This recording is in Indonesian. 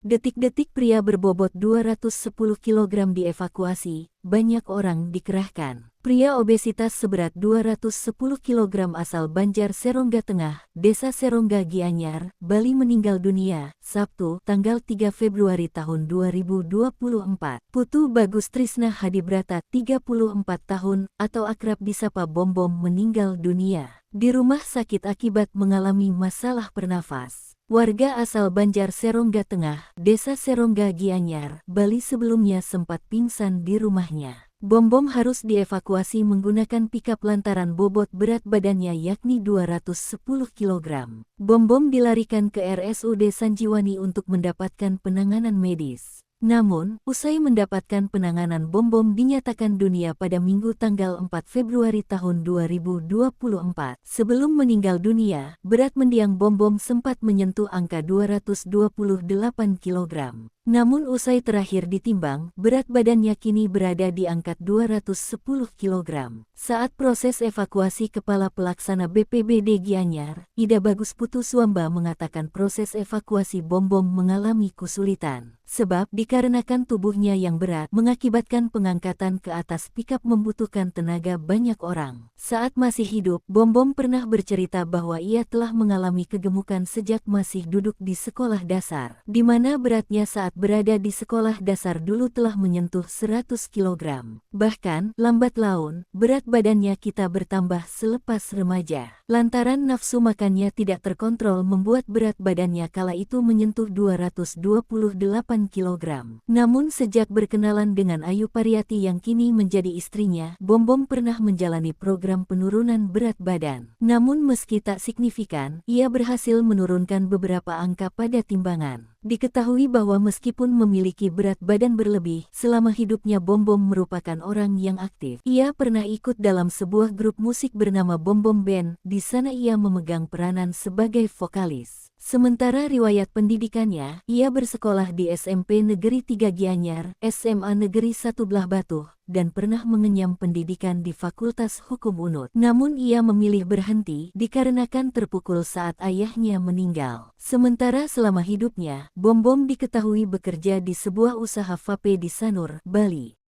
Detik-detik pria berbobot 210 kg dievakuasi, banyak orang dikerahkan. Pria obesitas seberat 210 kg asal Banjar Serongga Tengah, Desa Serongga Gianyar, Bali meninggal dunia, Sabtu, tanggal 3 Februari tahun 2024. Putu Bagus Trisna Hadibrata, 34 tahun, atau akrab disapa Bom Bom meninggal dunia di rumah sakit akibat mengalami masalah bernafas. Warga asal Banjar Serongga Tengah, Desa Serongga Gianyar, Bali sebelumnya sempat pingsan di rumahnya. Bom Bom harus dievakuasi menggunakan pikap lantaran bobot berat badannya yakni 210 kg. Bom Bom dilarikan ke RSUD Sanjiwani untuk mendapatkan penanganan medis. Namun, usai mendapatkan penanganan Bom Bom dinyatakan dunia pada Minggu tanggal 4 Februari tahun 2024. Sebelum meninggal dunia, berat mendiang Bom Bom sempat menyentuh angka 228 kg. Namun usai terakhir ditimbang, berat badannya kini berada di angka 210 kg. Saat proses evakuasi Kepala Pelaksana BPBD Gianyar, Ida Bagus Putu Suamba mengatakan proses evakuasi Bom Bom mengalami kesulitan. Sebab dikarenakan tubuhnya yang berat mengakibatkan pengangkatan ke atas pikap membutuhkan tenaga banyak orang. Saat masih hidup, Bom Bom pernah bercerita bahwa ia telah mengalami kegemukan sejak masih duduk di sekolah dasar, di mana beratnya saat berada di sekolah dasar dulu telah menyentuh 100 kg. Bahkan, lambat laun, berat badannya kita bertambah selepas remaja. Lantaran nafsu makannya tidak terkontrol membuat berat badannya kala itu menyentuh 228 kg. Namun sejak berkenalan dengan Ayu Pariyati yang kini menjadi istrinya, Bom Bom pernah menjalani program penurunan berat badan. Namun meski tak signifikan, ia berhasil menurunkan beberapa angka pada timbangan. Diketahui bahwa meskipun memiliki berat badan berlebih, selama hidupnya Bom Bom merupakan orang yang aktif. Ia pernah ikut dalam sebuah grup musik bernama Bom Bom Band, di sana ia memegang peranan sebagai vokalis. Sementara riwayat pendidikannya, ia bersekolah di SMP Negeri 3 Gianyar, SMA Negeri 1 Belah Batuh, dan pernah mengenyam pendidikan di Fakultas Hukum UNUD. Namun ia memilih berhenti dikarenakan terpukul saat ayahnya meninggal. Sementara selama hidupnya, Bom Bom diketahui bekerja di sebuah usaha vape di Sanur, Bali.